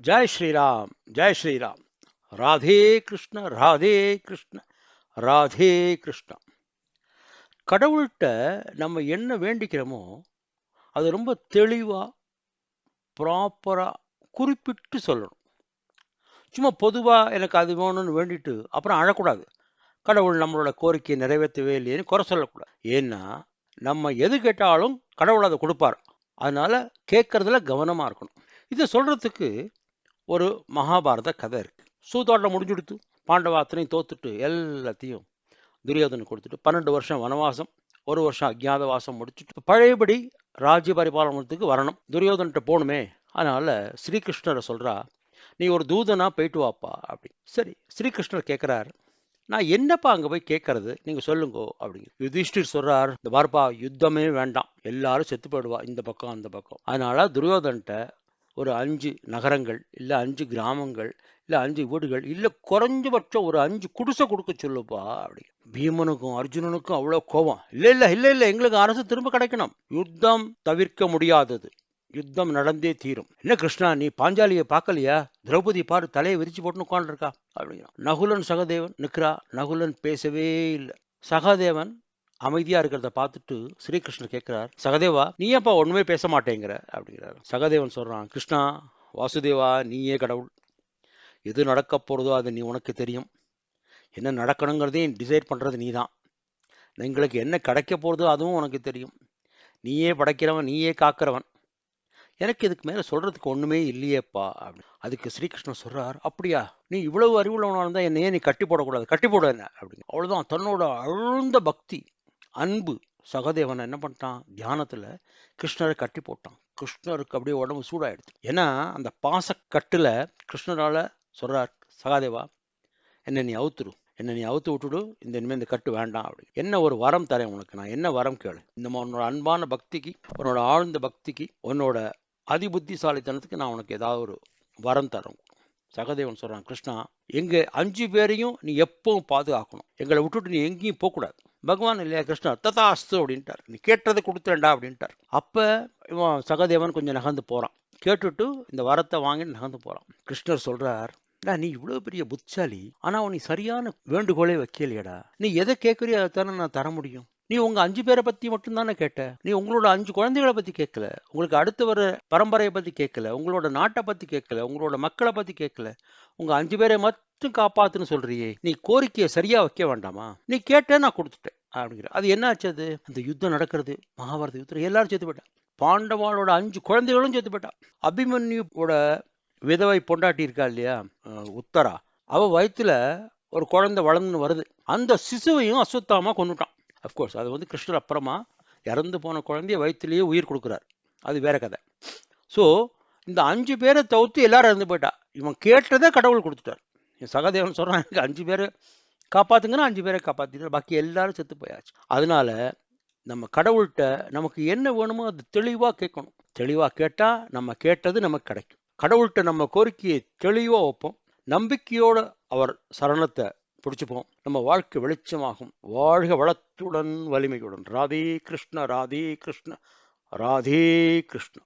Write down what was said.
ஜெய் ஸ்ரீராம், ஜெய் ஸ்ரீராம். ராதே கிருஷ்ண, ராதே கிருஷ்ண, ராதே கிருஷ்ணா. கடவுள்கிட்ட நம்ம என்ன வேண்டிக்கிறோமோ அது ரொம்ப தெளிவா, ப்ராப்பரா குறிப்பிட்டு சொல்லணும். சும்மா பொதுவா எனக்கு அது வேணும்னு வேண்டிட்டு அப்புறம் அழக்கூடாது. கடவுள் நம்மளோட கோரிக்கையை நிறைவேற்றவே இல்லையேன்னு குறை சொல்லக்கூடாது. ஏன்னா நம்ம எது கேட்டாலும் கடவுள் அதை கொடுப்பார். அதனால கேட்கறதுல கவனமா இருக்கணும். இதை சொல்றதுக்கு ஒரு மகாபாரத கதை இருக்கு. சூதாட்டம் முடிஞ்சுடுத்து, பாண்டவ அத்தனையும் தோத்துட்டு எல்லாத்தையும் துரியோதனை கொடுத்துட்டு 12 வருஷம் வனவாசம், 1 வருஷம் அஜ்ஞாதவாசம் முடிச்சுட்டு பழையபடி ராஜ்ய பரிபாலனத்துக்கு வரணும். துரியோதன்கிட்ட போகணுமே. அதனால ஸ்ரீகிருஷ்ணரை சொல்றா, நீ ஒரு தூதனா போயிட்டு வாப்பா அப்படி. சரி, ஸ்ரீகிருஷ்ணர் கேட்கிறார், நான் என்னப்பா அங்க போய் கேட்கறது, நீங்க சொல்லுங்கோ அப்படிங்க. யுதிஷ்டிர் சொல்றார், இந்த பார்ப்பா, யுத்தமே வேண்டாம், எல்லாரும் செத்து போயிடுவா இந்த பக்கம் அந்த பக்கம். அதனால துரியோதன்கிட்ட ஒரு 5 நகரங்கள், இல்லை 5 கிராமங்கள், இல்லை 5 வீடுகள், இல்லை குறைஞ்சபட்சம் ஒரு 5 குடிசை கொடுக்க சொல்லுப்பா அப்படி. பீமனுக்கும் அர்ஜுனனுக்கும் அவ்வளோ கோபம். இல்லை இல்லை இல்லை இல்லை, எங்களுக்கு அரசு திரும்ப கிடைக்கணும், யுத்தம் தவிர்க்க முடியாதது, யுத்தம் நடந்தே தீரும். என்ன கிருஷ்ணா, நீ பாஞ்சாலியை பார்க்கலையா? திரௌபதி பாரு, தலையை விரிச்சு போட்டுன்னு உட்காந்துருக்கா அப்படிங்கிறான். நகுலன் சகதேவன் நிற்கிறா. நகுலன் பேசவே இல்லை. சகாதேவன் அமைதியா இருக்கிறத பார்த்துட்டு ஸ்ரீகிருஷ்ணர் கேட்கிறார், சகதேவா, நீ ஏன்ப்பா ஒண்ணுமே பேச மாட்டேங்கிற அப்படிங்கிறார். சகதேவன் சொல்றான், கிருஷ்ணா, வாசுதேவா, நீயே கடவுள். எது நடக்க போறதோ அது நீ உனக்கு தெரியும். என்ன நடக்கணுங்கிறதையும் டிசைட் பண்றது நீ தான். எங்களுக்கு என்ன கிடைக்க போறதோ அதுவும் உனக்கு தெரியும். நீயே படைக்கிறவன், நீயே காக்கிறவன். எனக்கு இதுக்கு மேல சொல்றதுக்கு ஒண்ணுமே இல்லையேப்பா அப்படி. அதுக்கு ஸ்ரீகிருஷ்ணன் சொல்றார், அப்படியா, நீ இவ்வளவு அறிவுள்ளவனா இருந்தா என்னையே நீ கட்டி போடக்கூடாது, கட்டி போட என்ன அப்படின்னு. அவ்வளவுதான், தன்னோட அழுந்த பக்தி, அன்பு. சகதேவன் என்ன பண்ணிட்டான், தியானத்துல கிருஷ்ணரை கட்டி போட்டான். கிருஷ்ணருக்கு அப்படியே உடம்பு சூடாயிடுச்சு. ஏன்னா அந்த பாசக்கட்டுல கிருஷ்ணரால சொல்றார், சகாதேவா, என்ன நீ அவுத்துரு, என்ன நீ அவுத்து விட்டுடு, இனிமே இந்த கட்டு வேண்டாம் அப்படி. என்ன ஒரு வரம் தரேன் உனக்கு, நான் என்ன வரம் கேளு. இந்த உன்னோட அன்பான பக்திக்கு, உன்னோட ஆழ்ந்த பக்திக்கு, உன்னோட அதிபுத்திசாலித்தனத்துக்கு நான் உனக்கு ஏதாவது ஒரு வரம் தரேன். சகதேவன் சொல்றான், கிருஷ்ணா, எங்க 5 பேரையும் நீ எப்பவும் பாதுகாக்கணும், எங்களை விட்டுட்டு நீ எங்கேயும் போகக்கூடாது. பகவான் இல்லையா கிருஷ்ணா, ததாஸ்து அப்படின்ட்டார். நீ கேட்டதை கொடுத்துறேன்டா அப்படின்ட்டார். அப்ப இவன் சகதேவன் கொஞ்சம் நகர்ந்து போறான். கேட்டுட்டு இந்த வரத்தை வாங்கி நகர்ந்து போறான். கிருஷ்ணர் சொல்றார், நீ இவ்வளவு பெரிய புத்திசாலி, ஆனா நீ சரியான வேண்டுகோளே வைக்கலையடா. நீ எதை கேட்கறியோ அதைத்தானே நான் தர முடியும். நீ உங்க 5 பேரை பத்தி மட்டும் தானே கேட்ட. நீ உங்களோட 5 குழந்தைகளை பத்தி கேட்கல, உங்களுக்கு அடுத்து வர பரம்பரையை பத்தி கேட்கல, உங்களோட நாட்டை பத்தி கேட்கல, உங்களோட மக்களை பத்தி கேட்கல. உங்க 5 பேரை மட்டும் காப்பாத்துன்னு சொல்றியே, நீ கோரிக்கையை சரியா வைக்க வேண்டாமா? நீ கேட்ட, நான் கொடுத்துட்டேன் அப்படிங்கிற. அது என்ன ஆச்சு? அது அந்த யுத்தம் நடக்கிறது, மகாபாரத யுத்தம், எல்லாரும் செத்து போயிட்டான். பாண்டவாளோட 5 குழந்தைகளும் செத்து போயிட்டான். அபிமன்யுவோட விதவை பொண்டாட்டி இருக்கா இல்லையா, உத்தரா, அவ வயிற்றுல ஒரு குழந்தை வளர்ந்து வருது. அந்த சிசுவையும் அஸ்வத்தாமா கொண்டுட்டான். அப்கோர்ஸ் அது வந்து கிருஷ்ணர் அப்புறமா இறந்து போன குழந்தைய வயிற்றுலேயே உயிர் கொடுக்குறார், அது வேற கதை. ஸோ இந்த 5 பேரை தவிர்த்து எல்லாரும் இறந்து போயிட்டா. இவன் கேட்டதை கடவுள் கொடுத்துட்டார். என் சகதேவன் சொல்றான், எனக்கு 5 பேரை காப்பாத்துங்கன்னா 5 பேரை காப்பாத்திட்டார், பாக்கி எல்லாரும் செத்து போயாச்சு. அதனால நம்ம கடவுள்கிட்ட நமக்கு என்ன வேணுமோ அது தெளிவா கேட்கணும். தெளிவா கேட்டா நம்ம கேட்டது நமக்கு கிடைக்கும். கடவுள்கிட்ட நம்ம கோரிக்கையை தெளிவா வைப்போம், நம்பிக்கையோட அவர் சரணத்தை பிடிச்சுப்போம், நம்ம வாழ்க்கை வெளிச்சமாகும். வாழ்க வளத்துடன் வலிமையுடன். ராதே கிருஷ்ண, ராதே கிருஷ்ண, ராதே கிருஷ்ண.